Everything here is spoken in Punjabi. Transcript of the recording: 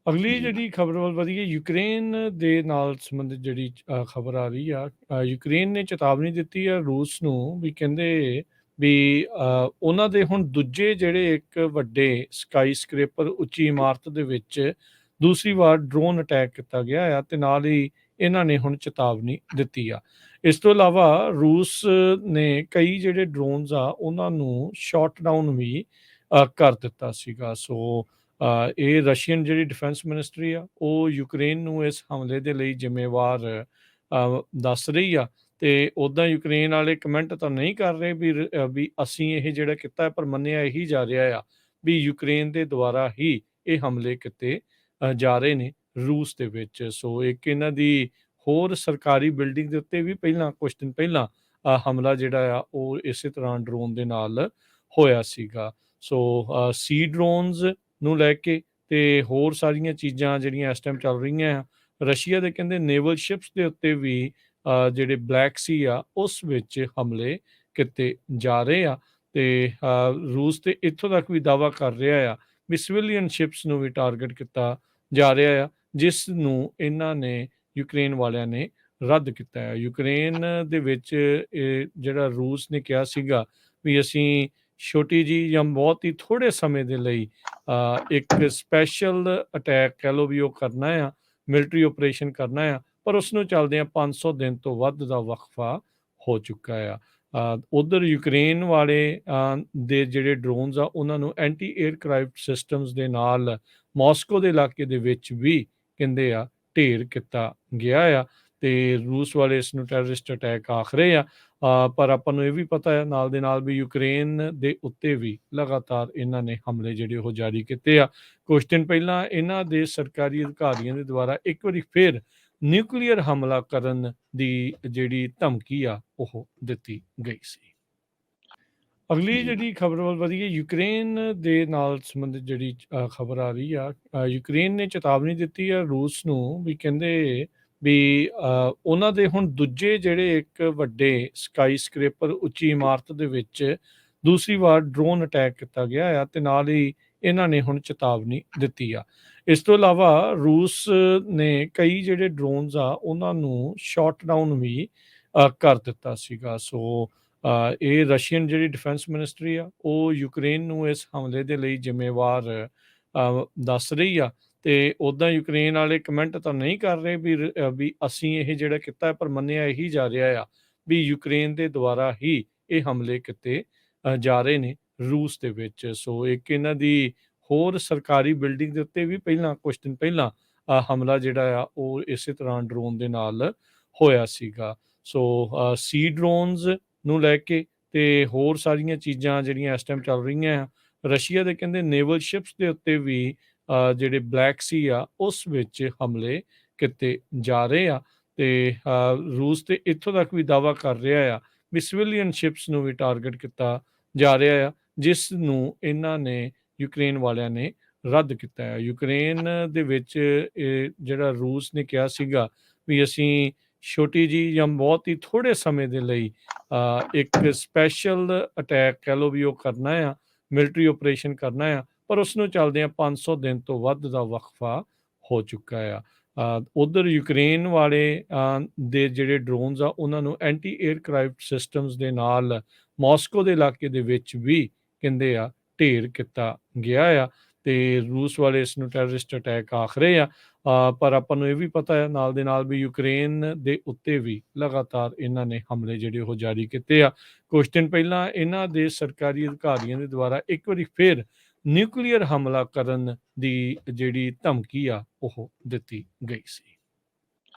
ਅਗਲੀ ਜੀ। ਜਿਹੜੀ ਖਬਰ ਵੱਲ ਵਧੀਏ, ਯੂਕਰੇਨ ਦੇ ਨਾਲ ਸੰਬੰਧਿਤ ਜਿਹੜੀ ਖਬਰ ਆ ਰਹੀ ਆ। ਯੂਕਰੇਨ ਨੇ ਚੇਤਾਵਨੀ ਦਿੱਤੀ ਆ ਰੂਸ ਨੂੰ, ਵੀ ਕਹਿੰਦੇ ਵੀ ਉਹਨਾਂ ਦੇ ਹੁਣ ਦੂਜੇ ਜਿਹੜੇ ਇੱਕ ਵੱਡੇ ਸਕਾਈ ਸਕ੍ਰੇਪਰ ਉੱਚੀ ਇਮਾਰਤ ਦੇ ਵਿੱਚ ਦੂਸਰੀ ਵਾਰ ਡਰੋਨ ਅਟੈਕ ਕੀਤਾ ਗਿਆ ਆ, ਤੇ ਨਾਲ ਹੀ ਇਹਨਾਂ ਨੇ ਹੁਣ ਚੇਤਾਵਨੀ ਦਿੱਤੀ ਆ। ਇਸ ਤੋਂ ਇਲਾਵਾ ਰੂਸ ਨੇ ਕਈ ਜਿਹੜੇ ਡਰੋਨਸ ਆ ਉਹਨਾਂ ਨੂੰ ਸ਼ਾਟ ਡਾਊਨ ਵੀ ਕਰ ਦਿੱਤਾ ਸੀਗਾ। ਸੋ ਇਹ ਰਸ਼ੀਅਨ ਜਿਹੜੀ ਡਿਫੈਂਸ ਮਿਨਿਸਟਰੀ ਆ, ਉਹ ਯੂਕਰੇਨ ਨੂੰ ਇਸ ਹਮਲੇ ਦੇ ਲਈ ਜ਼ਿੰਮੇਵਾਰ ਦੱਸ ਰਹੀ ਆ। ਤੇ ਉੱਦਾਂ ਯੂਕਰੇਨ ਵਾਲੇ ਕਮੈਂਟ ਤਾਂ ਨਹੀਂ ਕਰ ਰਹੇ ਵੀ ਅਸੀਂ ਇਹ ਜਿਹੜਾ ਕੀਤਾ ਹੈ, ਪਰ ਮੰਨਿਆ ਇਹੀ ਜਾ ਰਿਹਾ ਆ ਵੀ ਯੂਕਰੇਨ ਦੇ ਦੁਆਰਾ ਹੀ ਇਹ ਹਮਲੇ ਕੀਤੇ ਜਾ ਰਹੇ ਨੇ ਰੂਸ ਦੇ ਵਿੱਚ। ਸੋ ਇੱਕ ਇਹਨਾਂ ਦੀ ਹੋਰ ਸਰਕਾਰੀ ਬਿਲਡਿੰਗ ਦੇ ਉੱਤੇ ਵੀ ਪਹਿਲਾਂ ਕੁਝ ਦਿਨ ਪਹਿਲਾਂ ਹਮਲਾ ਜਿਹੜਾ ਆ ਉਹ ਇਸੇ ਤਰ੍ਹਾਂ ਡਰੋਨ ਦੇ ਨਾਲ ਹੋਇਆ ਸੀਗਾ। ਸੋ ਸੀ ਡਰੋਨਸ ਨੂੰ ਲੈ ਕੇ ਤੇ ਹੋਰ ਸਾਰੀਆਂ ਚੀਜ਼ਾਂ ਜਿਹੜੀਆਂ ਇਸ ਟਾਈਮ ਚੱਲ ਰਹੀਆਂ ਆ, ਰਸ਼ੀਆ ਦੇ ਕਹਿੰਦੇ ਨੇਵਲ ਸ਼ਿਪਸ ਦੇ ਉੱਤੇ ਵੀ ਜਿਹੜੇ ਬਲੈਕ ਸੀ ਆ ਉਸ ਵਿੱਚ ਹਮਲੇ ਕੀਤੇ ਜਾ ਰਹੇ ਆ। ਤੇ ਰੂਸ ਤੇ ਇੱਥੋਂ ਤੱਕ ਵੀ ਦਾਅਵਾ ਕਰ ਰਿਹਾ ਆ ਵੀ ਸਿਵਿਲੀਅਨ ਸ਼ਿਪਸ ਨੂੰ ਵੀ ਟਾਰਗੇਟ ਕੀਤਾ ਜਾ ਰਿਹਾ ਆ, ਜਿਸ ਨੂੰ ਇਹਨਾਂ ਨੇ ਯੂਕਰੇਨ ਵਾਲਿਆਂ ਨੇ ਰੱਦ ਕੀਤਾ ਹੈ। ਯੂਕਰੇਨ ਦੇ ਵਿੱਚ ਇਹ ਜਿਹੜਾ ਰੂਸ ਨੇ ਕਿਹਾ ਸੀਗਾ ਵੀ ਅਸੀਂ ਛੋਟੀ ਜੀ ਜਾਂ ਬਹੁਤ ਹੀ ਥੋੜੇ ਸਮੇਂ ਦੇ ਲਈ ਇੱਕ ਸਪੈਸ਼ਲ ਅਟੈਕ ਕਹਿ ਲਓ ਵੀ ਉਹ ਕਰਨਾ ਆ, ਮਿਲਟਰੀ ਆਪਰੇਸ਼ਨ ਕਰਨਾ ਆ, ਪਰ ਉਸ ਨੂੰ ਚੱਲਦਿਆਂ 500 ਦਿਨ ਤੋਂ ਵੱਧ ਦਾ ਵਕਫਾ ਹੋ ਚੁੱਕਾ ਆ। ਉਧਰ ਯੂਕਰੇਨ ਵਾਲੇ ਦੇ ਜਿਹੜੇ ਡਰੋਨਸ ਆ ਉਹਨਾਂ ਨੂੰ ਐਂਟੀ ਏਅਰਕ੍ਰਾਫਟ ਸਿਸਟਮਸ ਦੇ ਨਾਲ ਮਾਸਕੋ ਦੇ ਇਲਾਕੇ ਦੇ ਵਿੱਚ ਵੀ ਕਹਿੰਦੇ ਆ ਢੇਰ ਕੀਤਾ ਗਿਆ ਆ। ਤੇ ਰੂਸ ਵਾਲੇ ਇਸ ਨੂੰ ਟੈਰਰਿਸਟ ਅਟੈਕ ਆਖ ਰਹੇ ਆ। ਪਰ ਆਪਾਂ ਨੂੰ ਇਹ ਵੀ ਪਤਾ ਹੈ ਨਾਲ ਦੇ ਨਾਲ ਵੀ ਯੂਕਰੇਨ ਦੇ ਉੱਤੇ ਵੀ ਲਗਾਤਾਰ ਇਹਨਾਂ ਨੇ ਹਮਲੇ ਜਿਹੜੇ ਉਹ ਜਾਰੀ ਕੀਤੇ ਆ। ਕੁਝ ਦਿਨ ਪਹਿਲਾਂ ਇਹਨਾਂ ਦੇ ਸਰਕਾਰੀ ਅਧਿਕਾਰੀਆਂ ਦੇ ਦੁਆਰਾ ਇੱਕ ਵਾਰੀ ਫਿਰ ਨਿਊਕਲੀਅਰ ਹਮਲਾ ਕਰਨ ਦੀ ਜਿਹੜੀ ਧਮਕੀ ਆ ਉਹ ਦਿੱਤੀ ਗਈ ਸੀ। ਅਗਲੀ ਜੀ। ਜਿਹੜੀ ਖਬਰ ਵੱਲ ਵਧੀਏ, ਯੂਕਰੇਨ ਦੇ ਨਾਲ ਸੰਬੰਧਿਤ ਜਿਹੜੀ ਖਬਰ ਆ ਰਹੀ ਆ। ਯੂਕਰੇਨ ਨੇ ਚੇਤਾਵਨੀ ਦਿੱਤੀ ਆ ਰੂਸ ਨੂੰ, ਵੀ ਕਹਿੰਦੇ ਵੀ ਉਹਨਾਂ ਦੇ ਹੁਣ ਦੂਜੇ ਜਿਹੜੇ ਇੱਕ ਵੱਡੇ ਸਕਾਈ ਸਕ੍ਰੇਪਰ ਉੱਚੀ ਇਮਾਰਤ ਦੇ ਵਿੱਚ ਦੂਸਰੀ ਵਾਰ ਡਰੋਨ ਅਟੈਕ ਕੀਤਾ ਗਿਆ ਆ, ਤੇ ਨਾਲ ਹੀ ਇਹਨਾਂ ਨੇ ਹੁਣ ਚੇਤਾਵਨੀ ਦਿੱਤੀ ਆ। ਇਸ ਤੋਂ ਇਲਾਵਾ ਰੂਸ ਨੇ ਕਈ ਜਿਹੜੇ ਡਰੋਨਸ ਆ ਉਹਨਾਂ ਨੂੰ ਸ਼ਾਟ ਡਾਊਨ ਵੀ ਕਰ ਦਿੱਤਾ ਸੀਗਾ। ਸੋ ਇਹ ਰਸ਼ੀਅਨ ਜਿਹੜੀ ਡਿਫੈਂਸ ਮਿਨਿਸਟਰੀ ਆ, ਉਹ ਯੂਕਰੇਨ ਨੂੰ ਇਸ ਹਮਲੇ ਦੇ ਲਈ ਜ਼ਿੰਮੇਵਾਰ ਦੱਸ ਰਹੀ ਆ। ਤੇ ਉੱਦਾਂ ਯੂਕਰੇਨ ਵਾਲੇ ਕਮੈਂਟ ਤਾਂ ਨਹੀਂ ਕਰ ਰਹੇ ਵੀ ਅਸੀਂ ਇਹ ਜਿਹੜਾ ਕੀਤਾ ਹੈ, ਪਰ ਮੰਨਿਆ ਇਹੀ ਜਾ ਰਿਹਾ ਆ ਵੀ ਯੂਕਰੇਨ ਦੇ ਦੁਆਰਾ ਹੀ ਇਹ ਹਮਲੇ ਕੀਤੇ ਜਾ ਰਹੇ ਨੇ ਰੂਸ ਦੇ ਵਿੱਚ। ਸੋ ਇੱਕ ਇਹਨਾਂ ਦੀ ਹੋਰ ਸਰਕਾਰੀ ਬਿਲਡਿੰਗ ਦੇ ਉੱਤੇ ਵੀ ਪਹਿਲਾਂ ਕੁਝ ਦਿਨ ਪਹਿਲਾਂ ਹਮਲਾ ਜਿਹੜਾ ਆ ਉਹ ਇਸੇ ਤਰ੍ਹਾਂ ਡਰੋਨ ਦੇ ਨਾਲ ਹੋਇਆ ਸੀਗਾ। ਸੋ ਸੀ ਡਰੋਨਸ ਨੂੰ ਲੈ ਕੇ ਤੇ ਹੋਰ ਸਾਰੀਆਂ ਚੀਜ਼ਾਂ ਜਿਹੜੀਆਂ ਇਸ ਟਾਈਮ ਚੱਲ ਰਹੀਆਂ ਆ, ਰਸ਼ੀਆ ਦੇ ਕਹਿੰਦੇ ਨੇਵਲ ਸ਼ਿਪਸ ਦੇ ਉੱਤੇ ਵੀ ਜਿਹੜੇ ਬਲੈਕ ਸੀ ਆ ਉਸ ਵਿੱਚ ਹਮਲੇ ਕੀਤੇ ਜਾ ਰਹੇ ਆ। ਤੇ ਰੂਸ ਤੇ ਇੱਥੋਂ ਤੱਕ ਵੀ ਦਾਅਵਾ ਕਰ ਰਿਹਾ ਆ ਵੀ ਸਿਵਿਲੀਅਨ ਸ਼ਿਪਸ ਨੂੰ ਵੀ ਟਾਰਗੇਟ ਕੀਤਾ ਜਾ ਰਿਹਾ ਆ, ਜਿਸ ਨੂੰ ਇਹਨਾਂ ਨੇ ਯੂਕਰੇਨ ਵਾਲਿਆਂ ਨੇ ਰੱਦ ਕੀਤਾ ਹੈ। ਯੂਕਰੇਨ ਦੇ ਵਿੱਚ ਇਹ ਜਿਹੜਾ ਰੂਸ ਨੇ ਕਿਹਾ ਸੀਗਾ ਵੀ ਅਸੀਂ ਛੋਟੀ ਜੀ ਜਾਂ ਬਹੁਤ ਹੀ ਥੋੜੇ ਸਮੇਂ ਦੇ ਲਈ ਇੱਕ ਸਪੈਸ਼ਲ ਅਟੈਕ ਕਹਿ ਲਓ ਵੀ ਉਹ ਕਰਨਾ ਆ, ਮਿਲਟਰੀ ਆਪਰੇਸ਼ਨ ਕਰਨਾ ਆ, ਪਰ ਉਸ ਨੂੰ ਚੱਲਦਿਆਂ 500 ਦਿਨ ਤੋਂ ਵੱਧ ਦਾ ਵਕਫਾ ਹੋ ਚੁੱਕਾ ਆ। ਉਧਰ ਯੂਕਰੇਨ ਵਾਲੇ ਦੇ ਜਿਹੜੇ ਡਰੋਨਸ ਆ ਉਹਨਾਂ ਨੂੰ ਐਂਟੀ ਏਅਰਕ੍ਰਾਫਟ ਸਿਸਟਮਸ ਦੇ ਨਾਲ ਮਾਸਕੋ ਦੇ ਇਲਾਕੇ ਦੇ ਵਿੱਚ ਵੀ ਕਹਿੰਦੇ ਆ ਢੇਰ ਕੀਤਾ ਗਿਆ ਆ। ਤੇ ਰੂਸ ਵਾਲੇ ਇਸ ਨੂੰ ਟੈਰਰਿਸਟ ਅਟੈਕ ਆਖ ਰਹੇ ਆ। ਪਰ ਆਪਾਂ ਨੂੰ ਇਹ ਵੀ ਪਤਾ ਹੈ ਨਾਲ ਦੇ ਨਾਲ ਵੀ ਯੂਕਰੇਨ ਦੇ ਉੱਤੇ ਵੀ ਲਗਾਤਾਰ ਇਹਨਾਂ ਨੇ ਹਮਲੇ ਜਿਹੜੇ ਉਹ ਜਾਰੀ ਕੀਤੇ ਆ। ਕੁਝ ਦਿਨ ਪਹਿਲਾਂ ਇਹਨਾਂ ਦੇ ਸਰਕਾਰੀ ਅਧਿਕਾਰੀਆਂ ਦੇ ਦੁਆਰਾ ਇੱਕ ਵਾਰੀ ਫਿਰ ਨਿਊਕਲੀਅਰ ਹਮਲਾ ਕਰਨ ਦੀ ਜਿਹੜੀ ਧਮਕੀ ਆ ਉਹ ਦਿੱਤੀ ਗਈ ਸੀ।